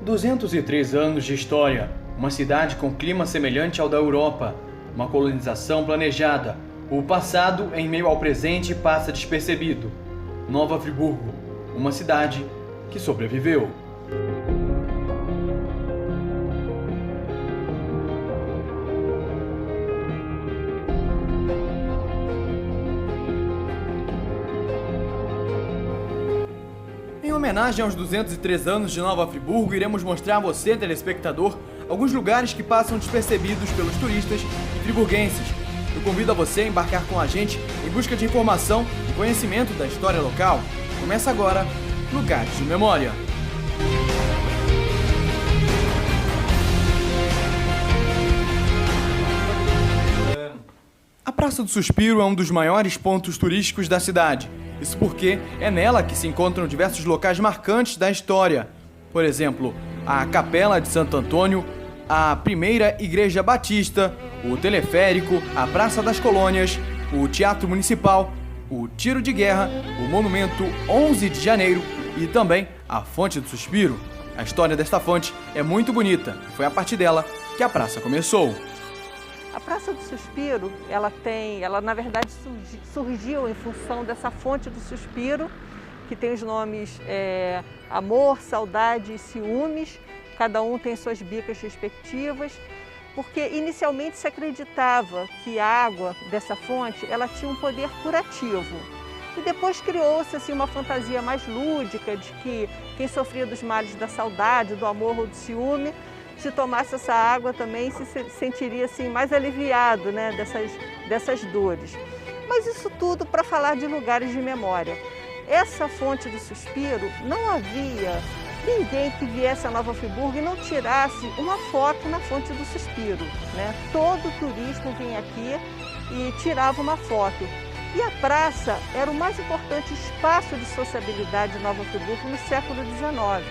203 anos de história, uma cidade com clima semelhante ao da Europa, uma colonização planejada. O passado, em meio ao presente, passa despercebido. Nova Friburgo, uma cidade que sobreviveu. Em homenagem aos 203 anos de Nova Friburgo, iremos mostrar a você, telespectador, alguns lugares que passam despercebidos pelos turistas e friburguenses. Eu convido a você a embarcar com a gente em busca de informação e conhecimento da história local. Começa agora Lugares de Memória. A Praça do Suspiro é um dos maiores pontos turísticos da cidade. Isso porque é nela que se encontram diversos locais marcantes da história. Por exemplo, a Capela de Santo Antônio, a primeira Igreja Batista, o Teleférico, a Praça das Colônias, o Teatro Municipal, o Tiro de Guerra, o Monumento 11 de Janeiro e também a Fonte do Suspiro. A história desta fonte é muito bonita e foi a partir dela que a praça começou. A Praça do Suspiro, ela na verdade surgiu em função dessa fonte do suspiro, que tem os nomes amor, saudade e ciúmes, cada um tem suas bicas respectivas, porque inicialmente se acreditava que a água dessa fonte ela tinha um poder curativo. E depois criou-se assim, uma fantasia mais lúdica de que quem sofria dos males da saudade, do amor ou do ciúme, se tomasse essa água também se sentiria assim, mais aliviado, né, dessas dores. Mas isso tudo para falar de lugares de memória. Essa fonte do suspiro, não havia ninguém que viesse a Nova Friburgo e não tirasse uma foto na fonte do suspiro, né? Todo turismo vinha aqui e tirava uma foto. E a praça era o mais importante espaço de sociabilidade de Nova Friburgo no século XIX.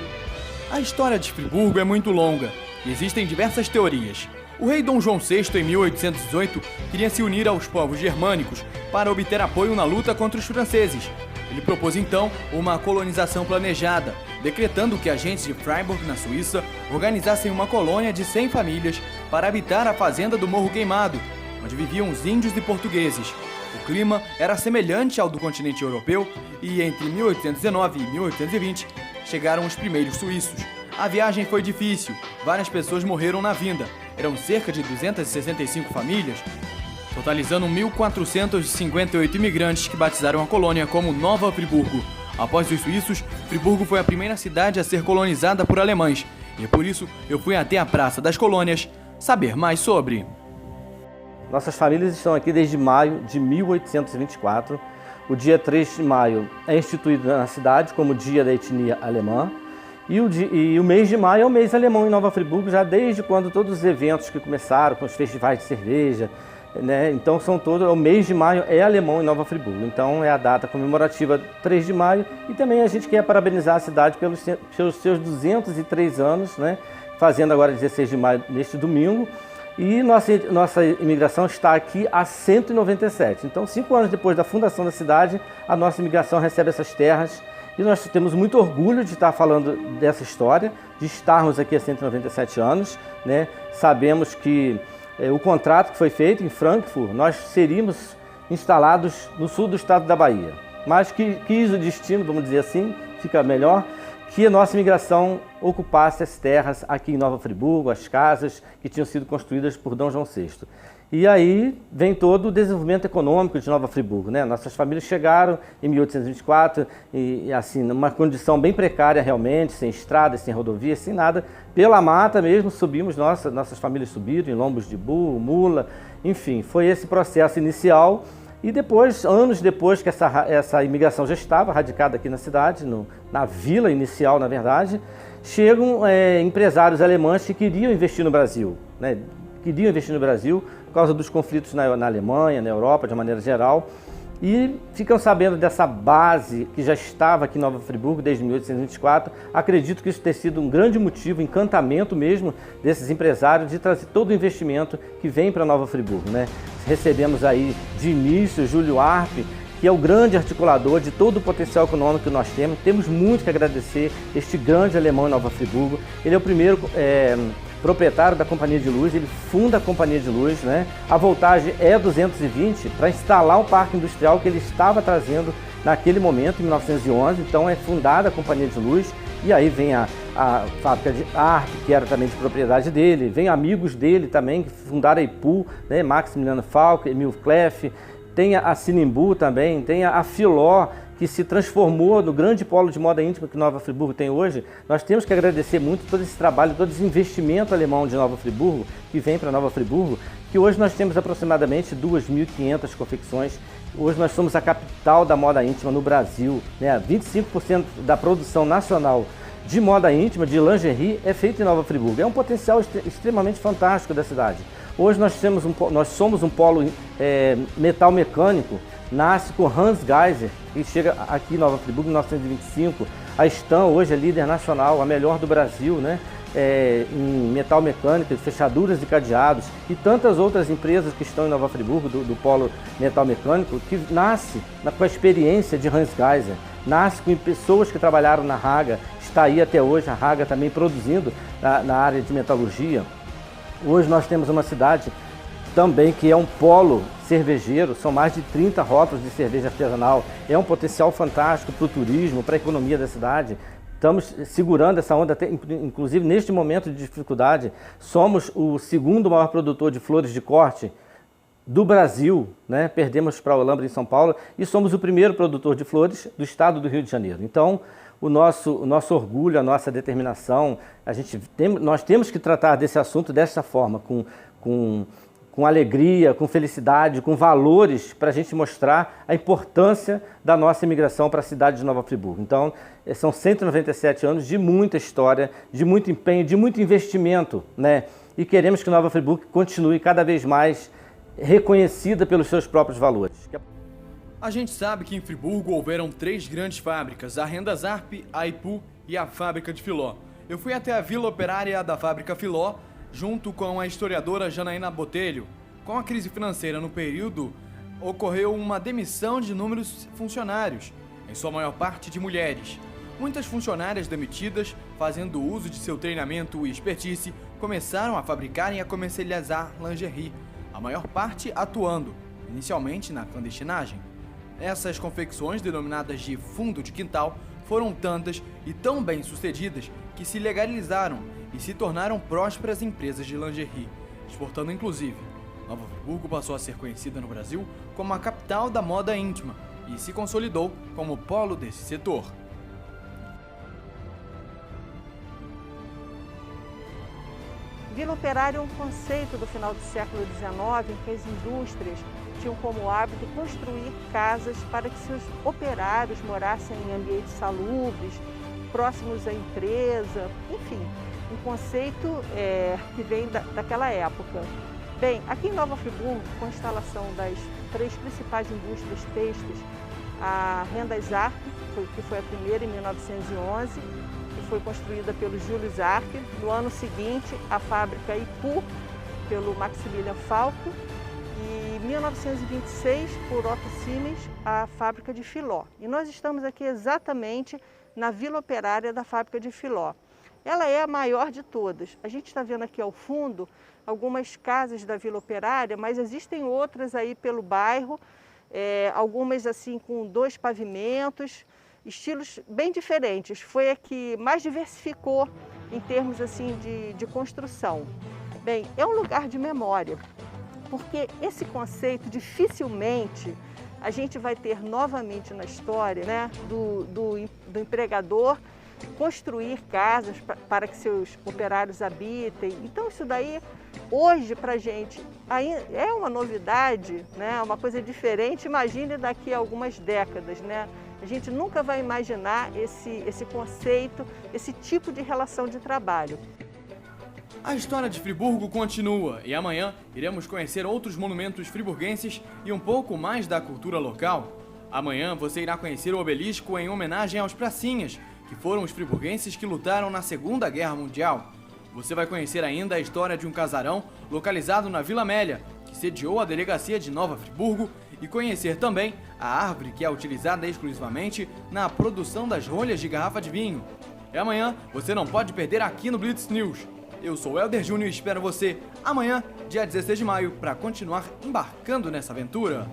A história de Friburgo é muito longa e existem diversas teorias. O rei Dom João VI, em 1818, queria se unir aos povos germânicos para obter apoio na luta contra os franceses. Ele propôs então uma colonização planejada, decretando que agentes de Freiburg, na Suíça, organizassem uma colônia de 100 famílias para habitar a fazenda do Morro Queimado, onde viviam os índios e portugueses. O clima era semelhante ao do continente europeu e entre 1819 e 1820 chegaram os primeiros suíços. A viagem foi difícil, várias pessoas morreram na vinda. Eram cerca de 265 famílias, totalizando 1.458 imigrantes que batizaram a colônia como Nova Friburgo. Após os suíços, Friburgo foi a primeira cidade a ser colonizada por alemães. E por isso eu fui até a Praça das Colônias saber mais sobre. Nossas famílias estão aqui desde maio de 1824. O dia 3 de maio é instituído na cidade como Dia da Etnia Alemã. E o mês de maio é o mês alemão em Nova Friburgo, já desde quando todos os eventos que começaram, com os festivais de cerveja, né? Então o mês de maio é alemão em Nova Friburgo. Então é a data comemorativa 3 de maio e também a gente quer parabenizar a cidade pelos seus 203 anos, né? Fazendo agora 16 de maio neste domingo. E nossa imigração está aqui há 197. Então 5 anos depois da fundação da cidade, a nossa imigração recebe essas terras. E nós temos muito orgulho de estar falando dessa história, de estarmos aqui há 197 anos, né? Sabemos que o contrato que foi feito em Frankfurt, nós seríamos instalados no sul do estado da Bahia. Mas quis o destino, vamos dizer assim, fica melhor, que a nossa imigração ocupasse as terras aqui em Nova Friburgo, as casas que tinham sido construídas por Dom João VI. E aí vem todo o desenvolvimento econômico de Nova Friburgo, né? Nossas famílias chegaram em 1824 e assim, numa condição bem precária realmente, sem estradas, sem rodovias, sem nada. Pela mata mesmo subimos, nossas famílias subiram em lombos de burro, mula, enfim, foi esse processo inicial. E depois, anos depois que essa imigração já estava radicada aqui na cidade, na vila inicial, na verdade, chegam empresários alemães que queriam investir no Brasil, né? Queriam investir no Brasil por causa dos conflitos na Alemanha, na Europa, de maneira geral, e ficam sabendo dessa base que já estava aqui em Nova Friburgo desde 1824. Acredito que isso tenha sido um grande motivo, encantamento mesmo desses empresários de trazer todo o investimento que vem para Nova Friburgo, né? Recebemos aí de início Júlio Arpe, que é o grande articulador de todo o potencial econômico que nós temos. Temos muito que agradecer este grande alemão em Nova Friburgo. Ele é o primeiro proprietário da Companhia de Luz, ele funda a Companhia de Luz, né? A voltagem é 220 para instalar o parque industrial que ele estava trazendo naquele momento, em 1911. Então é fundada a Companhia de Luz e aí vem a fábrica de arte, que era também de propriedade dele, vem amigos dele também, que fundaram a IPU, né? Maximiliano Falck, Emil Cleff, tem a Sinimbu também, tem a Filó, que se transformou no grande polo de moda íntima que Nova Friburgo tem hoje. Nós temos que agradecer muito todo esse trabalho, todo esse investimento alemão de Nova Friburgo, que vem para Nova Friburgo, que hoje nós temos aproximadamente 2.500 confecções. Hoje nós somos a capital da moda íntima no Brasil, né? 25% da produção nacional de moda íntima, de lingerie, é feita em Nova Friburgo. É um potencial extremamente fantástico da cidade. Hoje nós somos um polo metal mecânico, nasce com Hans Geiser, que chega aqui em Nova Friburgo em 1925. A Stan hoje é líder nacional, a melhor do Brasil, né? Em metal mecânico, fechaduras e cadeados, e tantas outras empresas que estão em Nova Friburgo, do polo metal mecânico, que nasce com a experiência de Hans Geiser, nasce com pessoas que trabalharam na Haga, está aí até hoje a Haga também produzindo na área de metalurgia. Hoje nós temos uma cidade também que é um polo cervejeiro, são mais de 30 rótulos de cerveja artesanal, é um potencial fantástico para o turismo, para a economia da cidade. Estamos segurando essa onda, inclusive neste momento de dificuldade, somos o segundo maior produtor de flores de corte do Brasil, né? Perdemos para a Olambra em São Paulo, e somos o primeiro produtor de flores do estado do Rio de Janeiro. Então, o nosso orgulho, a nossa determinação, nós temos que tratar desse assunto dessa forma, com alegria, com felicidade, com valores, para a gente mostrar a importância da nossa imigração para a cidade de Nova Friburgo. Então, são 197 anos de muita história, de muito empenho, de muito investimento, né? E queremos que Nova Friburgo continue cada vez mais reconhecida pelos seus próprios valores. A gente sabe que em Friburgo houveram 3 grandes fábricas, a Rendas Arp, a IPU e a Fábrica de Filó. Eu fui até a Vila Operária da Fábrica Filó, junto com a historiadora Janaína Botelho. Com a crise financeira no período, ocorreu uma demissão de inúmeros funcionários, em sua maior parte de mulheres. Muitas funcionárias demitidas, fazendo uso de seu treinamento e expertise, começaram a fabricar e a comercializar lingerie, a maior parte atuando, inicialmente na clandestinagem. Essas confecções, denominadas de fundo de quintal, foram tantas e tão bem sucedidas que se legalizaram e se tornaram prósperas empresas de lingerie, exportando inclusive. Nova Friburgo passou a ser conhecida no Brasil como a capital da moda íntima e se consolidou como polo desse setor. Vila Operária é um conceito do final do século XIX em que as indústrias tinham como hábito construir casas para que seus operários morassem em ambientes salubres, próximos à empresa, enfim, um conceito que vem daquela época. Bem, aqui em Nova Friburgo, com a instalação das 3 principais indústrias têxteis, a Rendas Arp, que foi a primeira em 1911, que foi construída pelo Julius Arp. No ano seguinte, a fábrica IPU, pelo Maximilian Falck, e em 1926, por Otto Siemens, a fábrica de Filó. E nós estamos aqui exatamente na Vila Operária da fábrica de Filó. Ela é a maior de todas. A gente está vendo aqui ao fundo algumas casas da Vila Operária, mas existem outras aí pelo bairro, algumas assim com 2 pavimentos, estilos bem diferentes. Foi a que mais diversificou em termos assim de construção. Bem, é um lugar de memória, porque esse conceito dificilmente a gente vai ter novamente na história, né, do empregador construir casas para que seus operários habitem. Então isso daí, hoje, para a gente, é uma novidade, né? Uma coisa diferente. Imagine daqui a algumas décadas, né? A gente nunca vai imaginar esse conceito, esse tipo de relação de trabalho. A história de Friburgo continua e amanhã iremos conhecer outros monumentos friburguenses e um pouco mais da cultura local. Amanhã você irá conhecer o obelisco em homenagem aos pracinhas, que foram os friburguenses que lutaram na Segunda Guerra Mundial. Você vai conhecer ainda a história de um casarão localizado na Vila Amélia, que sediou a delegacia de Nova Friburgo e conhecer também a árvore que é utilizada exclusivamente na produção das rolhas de garrafa de vinho. E amanhã você não pode perder aqui no Blitz News. Eu sou o Helder Júnior e espero você amanhã, dia 16 de maio, para continuar embarcando nessa aventura.